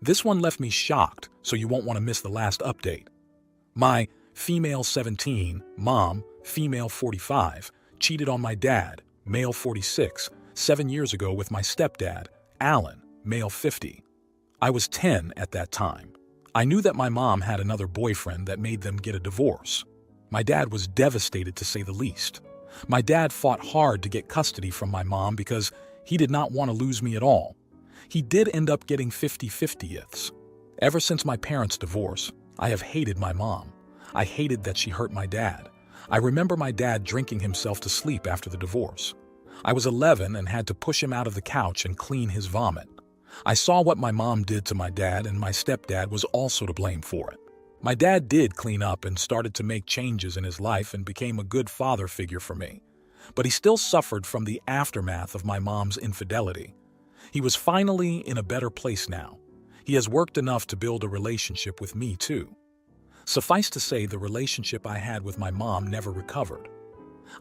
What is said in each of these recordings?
This one left me shocked, so you won't want to miss the last update. My female 17, mom, female 45, cheated on my dad, male 46, 7 years ago with my stepdad, Alan, male 50. I was 10 at that time. I knew that my mom had another boyfriend that made them get a divorce. My dad was devastated, to say the least. My dad fought hard to get custody from my mom because he did not want to lose me at all. He did end up getting 50-50ths. Ever since my parents' divorce, I have hated my mom. I hated that she hurt my dad. I remember my dad drinking himself to sleep after the divorce. I was 11 and had to push him out of the couch and clean his vomit. I saw what my mom did to my dad, and my stepdad was also to blame for it. My dad did clean up and started to make changes in his life and became a good father figure for me. But he still suffered from the aftermath of my mom's infidelity. He was finally in a better place now. He has worked enough to build a relationship with me too. Suffice to say, the relationship I had with my mom never recovered.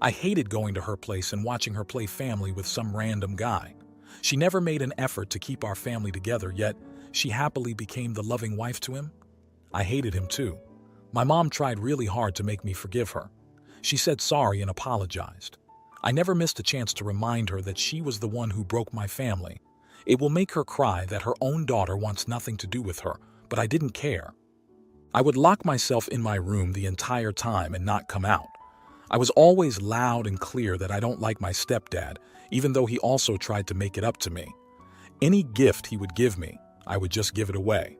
I hated going to her place and watching her play family with some random guy. She never made an effort to keep our family together, yet she happily became the loving wife to him. I hated him too. My mom tried really hard to make me forgive her. She said sorry and apologized. I never missed a chance to remind her that she was the one who broke my family. It will make her cry that her own daughter wants nothing to do with her, but I didn't care. I would lock myself in my room the entire time and not come out. I was always loud and clear that I don't like my stepdad, even though he also tried to make it up to me. Any gift he would give me, I would just give it away.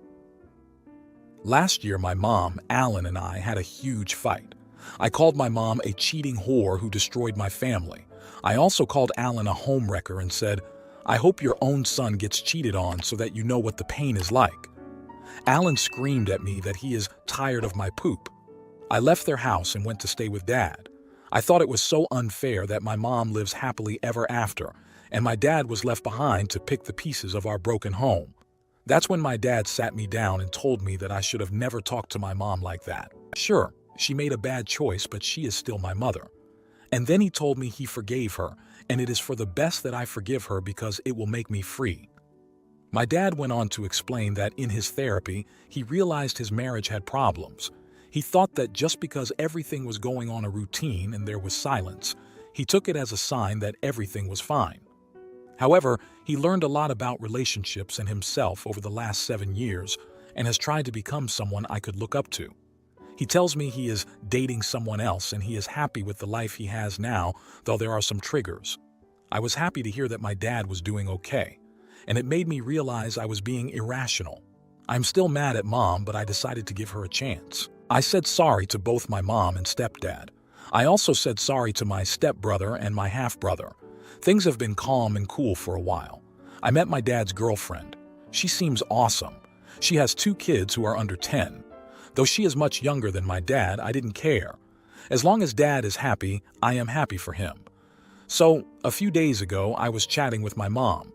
Last year, my mom, Alan, and I had a huge fight. I called my mom a cheating whore who destroyed my family. I also called Alan a homewrecker and said, "I hope your own son gets cheated on so that you know what the pain is like." Alan screamed at me that he is tired of my poop. I left their house and went to stay with Dad. I thought it was so unfair that my mom lives happily ever after, and my dad was left behind to pick the pieces of our broken home. That's when my dad sat me down and told me that I should have never talked to my mom like that. Sure, she made a bad choice, but she is still my mother. And then he told me he forgave her, and it is for the best that I forgive her because it will make me free. My dad went on to explain that in his therapy, he realized his marriage had problems. He thought that just because everything was going on a routine and there was silence, he took it as a sign that everything was fine. However, he learned a lot about relationships and himself over the last 7 years and has tried to become someone I could look up to. He tells me he is dating someone else and he is happy with the life he has now, though there are some triggers. I was happy to hear that my dad was doing okay, and it made me realize I was being irrational. I'm still mad at Mom, but I decided to give her a chance. I said sorry to both my mom and stepdad. I also said sorry to my stepbrother and my half-brother. Things have been calm and cool for a while. I met my dad's girlfriend. She seems awesome. She has 2 kids who are under 10. Though she is much younger than my dad, I didn't care. As long as Dad is happy, I am happy for him. So, a few days ago, I was chatting with my mom.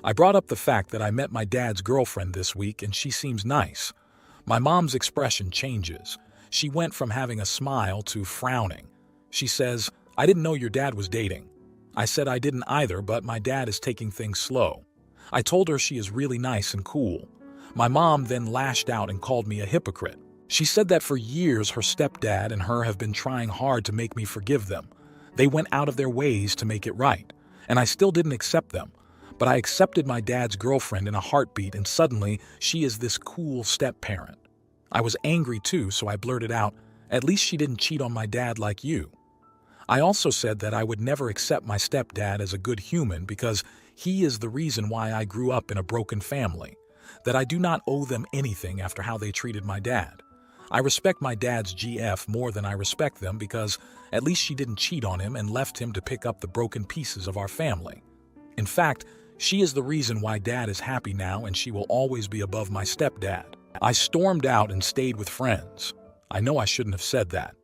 I brought up the fact that I met my dad's girlfriend this week and she seems nice. My mom's expression changes. She went from having a smile to frowning. She says, "I didn't know your dad was dating." I said I didn't either, but my dad is taking things slow. I told her she is really nice and cool. My mom then lashed out and called me a hypocrite. She said that for years her stepdad and her have been trying hard to make me forgive them. They went out of their ways to make it right, and I still didn't accept them. But I accepted my dad's girlfriend in a heartbeat, and suddenly she is this cool step-parent. I was angry too, so I blurted out, "At least she didn't cheat on my dad like you." I also said that I would never accept my stepdad as a good human because he is the reason why I grew up in a broken family, that I do not owe them anything after how they treated my dad. I respect my dad's GF more than I respect them because at least she didn't cheat on him and left him to pick up the broken pieces of our family. In fact, she is the reason why Dad is happy now, and she will always be above my stepdad. I stormed out and stayed with friends. I know I shouldn't have said that.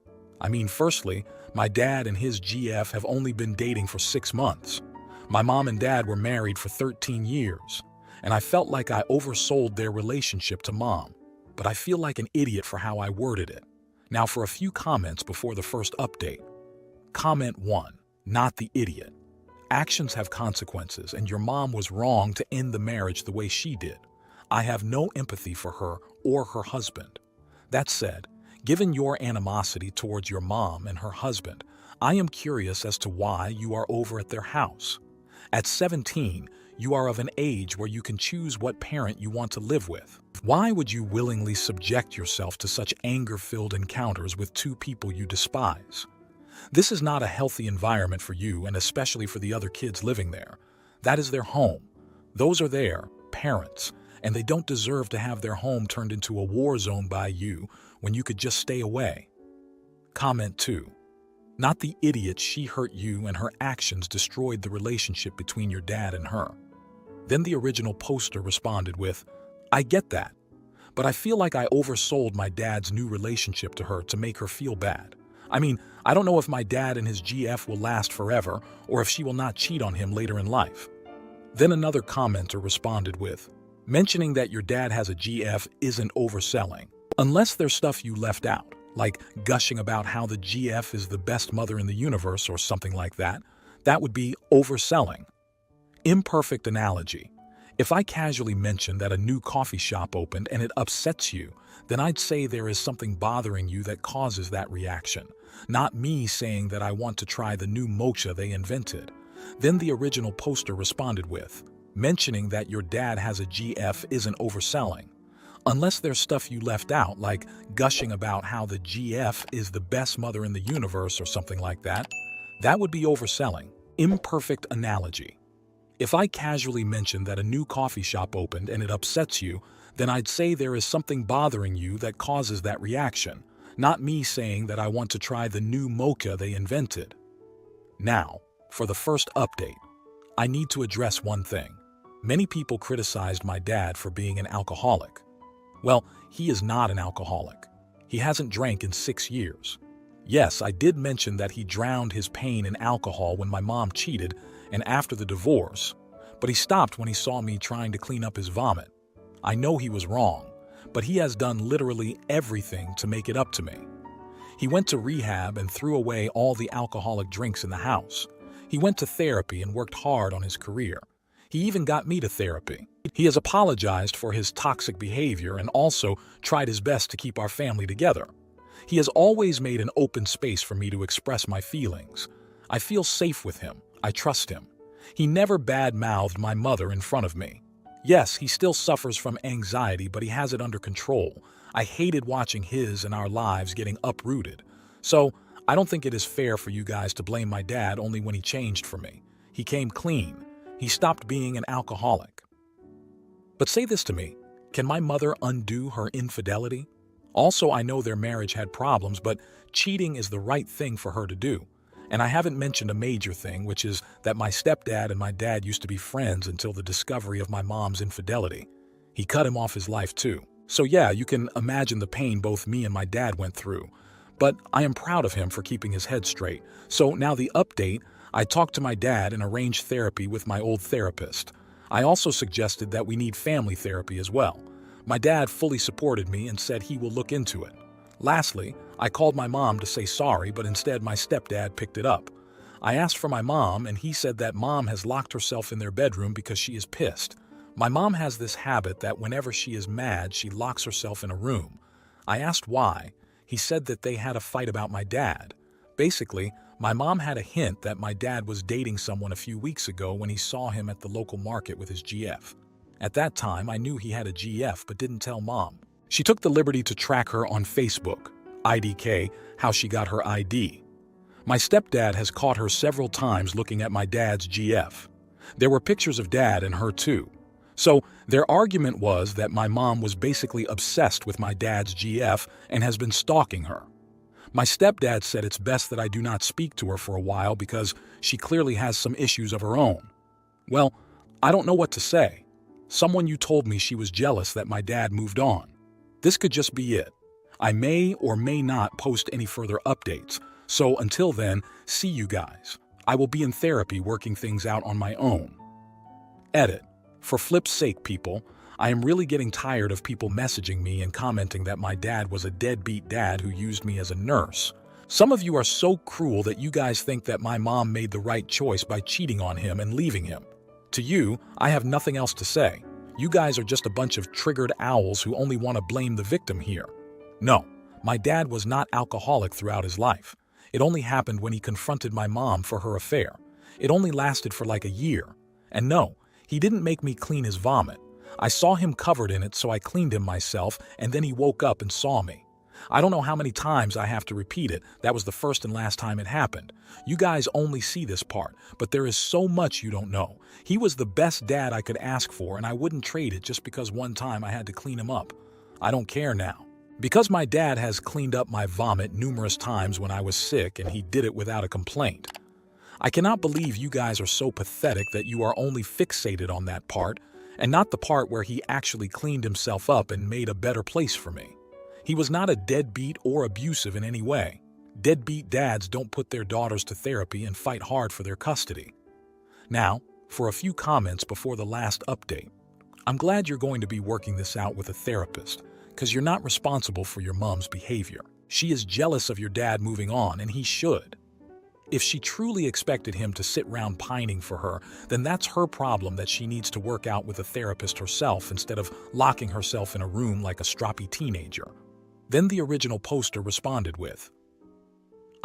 I mean, firstly, my dad and his GF have only been dating for 6 months. My mom and dad were married for 13 years, and I felt like I oversold their relationship to Mom. But I feel like an idiot for how I worded it. Now for a few comments before the first update. Comment 1. Not the idiot. Actions have consequences, and your mom was wrong to end the marriage the way she did. I have no empathy for her or her husband. That said, given your animosity towards your mom and her husband, I am curious as to why you are over at their house. At 17, you are of an age where you can choose what parent you want to live with. Why would you willingly subject yourself to such anger-filled encounters with two people you despise? This is not a healthy environment for you and especially for the other kids living there. That is their home. Those are their parents, and they don't deserve to have their home turned into a war zone by you when you could just stay away. Comment 2. Not the idiot she hurt you and her actions destroyed the relationship between your dad and her. Then the original poster responded with, I get that, but I feel like I oversold my dad's new relationship to her to make her feel bad. I mean, I don't know if my dad and his GF will last forever or if she will not cheat on him later in life. Then another commenter responded with, mentioning that your dad has a GF isn't overselling. Unless there's stuff you left out, like gushing about how the GF is the best mother in the universe or something like that, that would be overselling. Imperfect analogy. If I casually mention that a new coffee shop opened and it upsets you, then I'd say there is something bothering you that causes that reaction, not me saying that I want to try the new mocha they invented. Then the original poster responded with, mentioning that your dad has a GF isn't overselling. Unless there's stuff you left out, like gushing about how the GF is the best mother in the universe or something like that, that would be overselling. Imperfect analogy. If I casually mention that a new coffee shop opened and it upsets you, then I'd say there is something bothering you that causes that reaction, not me saying that I want to try the new mocha they invented. Now, for the first update, I need to address one thing. Many people criticized my dad for being an alcoholic. Well, he is not an alcoholic. He hasn't drank in 6 years. Yes, I did mention that he drowned his pain in alcohol when my mom cheated and after the divorce, but he stopped when he saw me trying to clean up his vomit. I know he was wrong, but he has done literally everything to make it up to me. He went to rehab and threw away all the alcoholic drinks in the house. He went to therapy and worked hard on his career. He even got me to therapy. He has apologized for his toxic behavior and also tried his best to keep our family together. He has always made an open space for me to express my feelings. I feel safe with him. I trust him. He never bad-mouthed my mother in front of me. Yes, he still suffers from anxiety, but he has it under control. I hated watching his and our lives getting uprooted. So, I don't think it is fair for you guys to blame my dad only when he changed for me. He came clean. He stopped being an alcoholic. But say this to me, can my mother undo her infidelity? Also, I know their marriage had problems, but cheating is the right thing for her to do. And I haven't mentioned a major thing, which is that my stepdad and my dad used to be friends until the discovery of my mom's infidelity. He cut him off his life too. So yeah, you can imagine the pain both me and my dad went through. But I am proud of him for keeping his head straight. So now the update, I talked to my dad and arranged therapy with my old therapist. I also suggested that we need family therapy as well. My dad fully supported me and said he will look into it. Lastly, I called my mom to say sorry, but instead my stepdad picked it up. I asked for my mom, and he said that mom has locked herself in their bedroom because she is pissed. My mom has this habit that whenever she is mad, she locks herself in a room. I asked why. He said that they had a fight about my dad. Basically, my mom had a hint that my dad was dating someone a few weeks ago when he saw him at the local market with his GF. At that time, I knew he had a GF but didn't tell mom. She took the liberty to track her on Facebook, IDK, how she got her ID. My stepdad has caught her several times looking at my dad's GF. There were pictures of dad and her too. So their argument was that my mom was basically obsessed with my dad's GF and has been stalking her. My stepdad said it's best that I do not speak to her for a while because she clearly has some issues of her own. Well, I don't know what to say. Someone you told me she was jealous that my dad moved on. This could just be it. I may or may not post any further updates, so until then, see you guys. I will be in therapy working things out on my own. Edit. For flip's sake, people, I am really getting tired of people messaging me and commenting that my dad was a deadbeat dad who used me as a nurse. Some of you are so cruel that you guys think that my mom made the right choice by cheating on him and leaving him. To you, I have nothing else to say. You guys are just a bunch of triggered owls who only want to blame the victim here. No, my dad was not alcoholic throughout his life. It only happened when he confronted my mom for her affair. It only lasted for like a year. And no, he didn't make me clean his vomit. I saw him covered in it, so I cleaned him myself, and then he woke up and saw me. I don't know how many times I have to repeat it. That was the first and last time it happened. You guys only see this part, but there is so much you don't know. He was the best dad I could ask for, and I wouldn't trade it just because one time I had to clean him up. I don't care now. Because my dad has cleaned up my vomit numerous times when I was sick, and he did it without a complaint. I cannot believe you guys are so pathetic that you are only fixated on that part, and not the part where he actually cleaned himself up and made a better place for me. He was not a deadbeat or abusive in any way. Deadbeat dads don't put their daughters to therapy and fight hard for their custody. Now, for a few comments before the last update. I'm glad you're going to be working this out with a therapist, because you're not responsible for your mom's behavior. She is jealous of your dad moving on, and he should. If she truly expected him to sit round pining for her, then that's her problem that she needs to work out with a therapist herself instead of locking herself in a room like a stroppy teenager. Then the original poster responded with,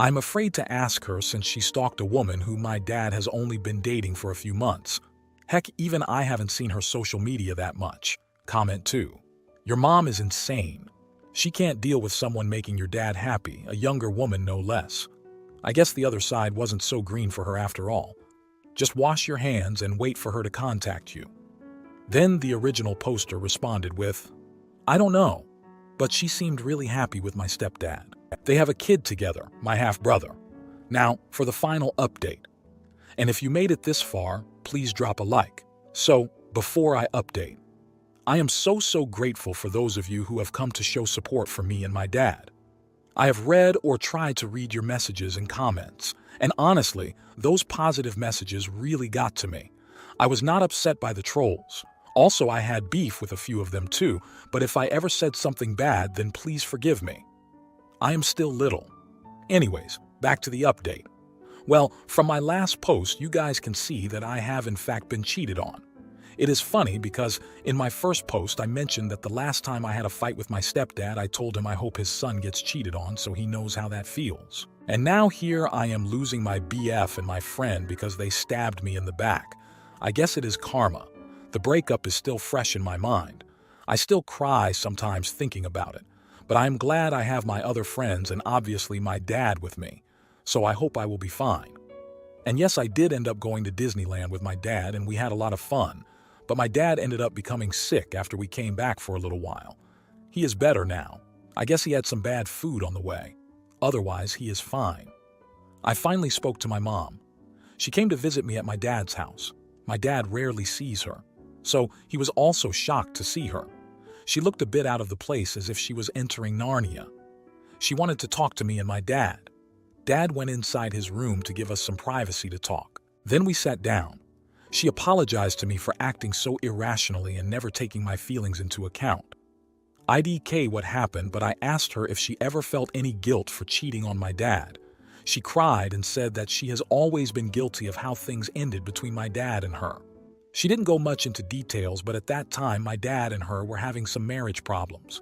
I'm afraid to ask her since she stalked a woman who my dad has only been dating for a few months. Heck, even I haven't seen her social media that much. Comment 2. Your mom is insane. She can't deal with someone making your dad happy, a younger woman no less. I guess the other side wasn't so green for her after all. Just wash your hands and wait for her to contact you. Then the original poster responded with, I don't know, but she seemed really happy with my stepdad. They have a kid together, my half-brother. Now, for the final update. And if you made it this far, please drop a like. So, before I update, I am so grateful for those of you who have come to show support for me and my dad. I have read or tried to read your messages and comments, and honestly, those positive messages really got to me. I was not upset by the trolls. Also, I had beef with a few of them too, but if I ever said something bad, then please forgive me. I am still little. Anyways, back to the update. Well, from my last post, you guys can see that I have in fact been cheated on. It is funny because in my first post I mentioned that the last time I had a fight with my stepdad, I told him I hope his son gets cheated on so he knows how that feels. And now here I am losing my BF and my friend because they stabbed me in the back. I guess it is karma. The breakup is still fresh in my mind. I still cry sometimes thinking about it, but I am glad I have my other friends and obviously my dad with me, so I hope I will be fine. And yes, I did end up going to Disneyland with my dad and we had a lot of fun, but my dad ended up becoming sick after we came back for a little while. He is better now. I guess he had some bad food on the way. Otherwise, he is fine. I finally spoke to my mom. She came to visit me at my dad's house. My dad rarely sees her, so he was also shocked to see her. She looked a bit out of the place as if she was entering Narnia. She wanted to talk to me and my dad. Dad went inside his room to give us some privacy to talk. Then we sat down. She apologized to me for acting so irrationally and never taking my feelings into account. IDK what happened, but I asked her if she ever felt any guilt for cheating on my dad. She cried and said that she has always been guilty of how things ended between my dad and her. She didn't go much into details, but at that time my dad and her were having some marriage problems.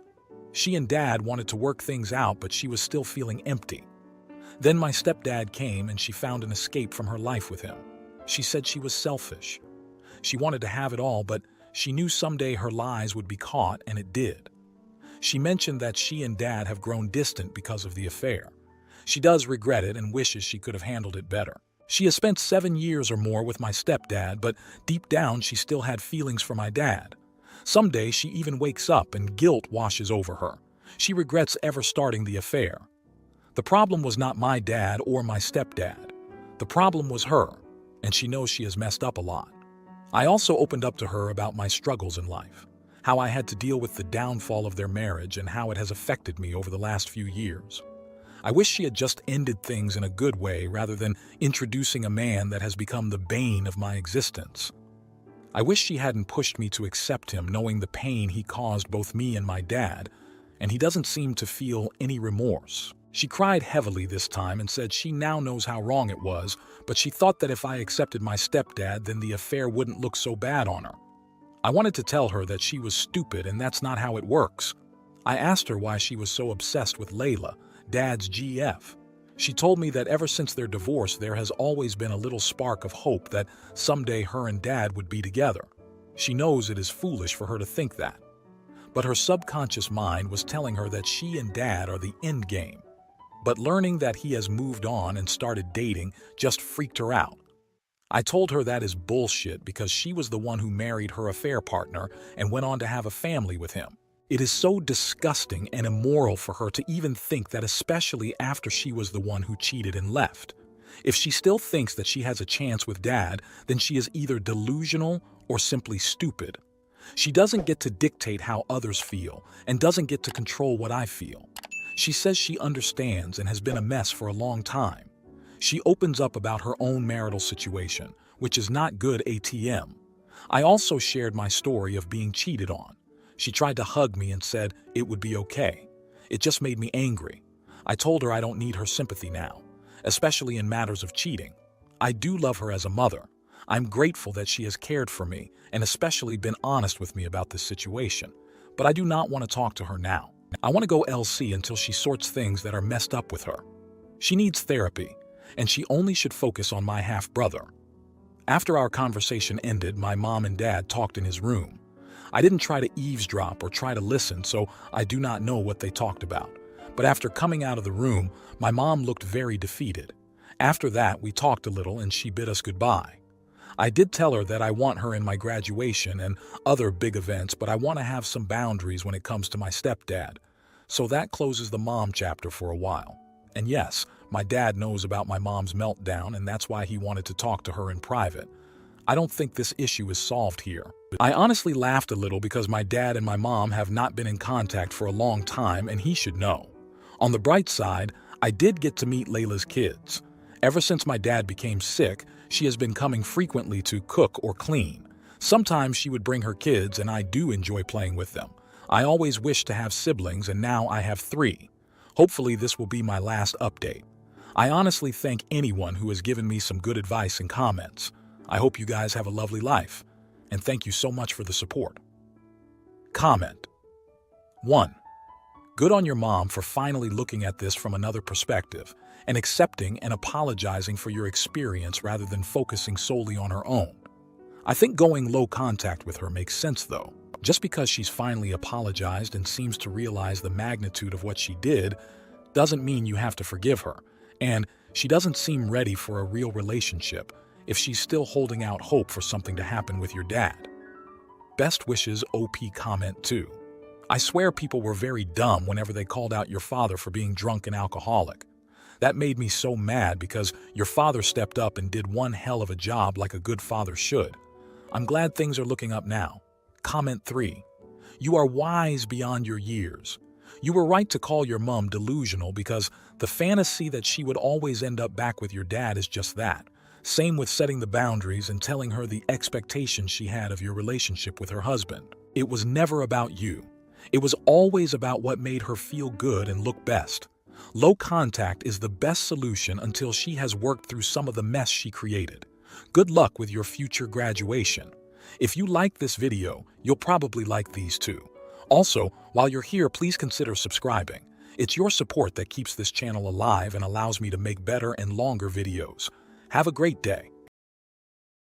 She and dad wanted to work things out, but she was still feeling empty. Then my stepdad came and she found an escape from her life with him. She said she was selfish. She wanted to have it all, but she knew someday her lies would be caught, and it did. She mentioned that she and dad have grown distant because of the affair. She does regret it and wishes she could have handled it better. She has spent 7 years or more with my stepdad, but deep down she still had feelings for my dad. Someday she even wakes up and guilt washes over her. She regrets ever starting the affair. The problem was not my dad or my stepdad. The problem was her, and she knows she has messed up a lot. I also opened up to her about my struggles in life, how I had to deal with the downfall of their marriage and how it has affected me over the last few years. I wish she had just ended things in a good way rather than introducing a man that has become the bane of my existence. I wish she hadn't pushed me to accept him, knowing the pain he caused both me and my dad, and he doesn't seem to feel any remorse. She cried heavily this time and said she now knows how wrong it was, but she thought that if I accepted my stepdad, then the affair wouldn't look so bad on her. I wanted to tell her that she was stupid and that's not how it works. I asked her why she was so obsessed with Layla, Dad's GF. She told me that ever since their divorce there has always been a little spark of hope that someday her and Dad would be together. She knows it is foolish for her to think that. But her subconscious mind was telling her that she and Dad are the end game. But learning that he has moved on and started dating just freaked her out. I told her that is bullshit because she was the one who married her affair partner and went on to have a family with him. It is so disgusting and immoral for her to even think that, especially after she was the one who cheated and left. If she still thinks that she has a chance with Dad, then she is either delusional or simply stupid. She doesn't get to dictate how others feel and doesn't get to control what I feel. She says she understands and has been a mess for a long time. She opens up about her own marital situation, which is not good ATM. I also shared my story of being cheated on. She tried to hug me and said it would be okay. It just made me angry. I told her I don't need her sympathy now, especially in matters of cheating. I do love her as a mother. I'm grateful that she has cared for me and especially been honest with me about this situation. But I do not want to talk to her now. I want to go LC until she sorts things that are messed up with her. She needs therapy, and she only should focus on my half-brother. After our conversation ended, my mom and dad talked in his room. I didn't try to eavesdrop or try to listen, so I do not know what they talked about. But after coming out of the room, my mom looked very defeated. After that, we talked a little and she bid us goodbye. I did tell her that I want her in my graduation and other big events, but I want to have some boundaries when it comes to my stepdad. So that closes the mom chapter for a while. And yes, my dad knows about my mom's meltdown, and that's why he wanted to talk to her in private. I don't think this issue is solved here. I honestly laughed a little because my dad and my mom have not been in contact for a long time, and he should know. On the bright side, I did get to meet Layla's kids. Ever since my dad became sick, she has been coming frequently to cook or clean. Sometimes she would bring her kids, and I do enjoy playing with them. I always wished to have siblings, and now I have 3. Hopefully this will be my last update. I honestly thank anyone who has given me some good advice and comments. I hope you guys have a lovely life, and thank you so much for the support. Comment. 1. Good on your mom for finally looking at this from another perspective and accepting and apologizing for your experience rather than focusing solely on her own. I think going low contact with her makes sense though. Just because she's finally apologized and seems to realize the magnitude of what she did doesn't mean you have to forgive her, and she doesn't seem ready for a real relationship if she's still holding out hope for something to happen with your dad. Best wishes OP comment 2. I swear people were very dumb whenever they called out your father for being drunk and alcoholic. That made me so mad because your father stepped up and did one hell of a job like a good father should. I'm glad things are looking up now. Comment 3. You are wise beyond your years. You were right to call your mom delusional because the fantasy that she would always end up back with your dad is just that. Same with setting the boundaries and telling her the expectations she had of your relationship with her husband. It was never about you. It was always about what made her feel good and look best. Low contact is the best solution until she has worked through some of the mess she created. Good luck with your future graduation. If you like this video, you'll probably like these too. Also, while you're here, please consider subscribing. It's your support that keeps this channel alive and allows me to make better and longer videos. Have a great day.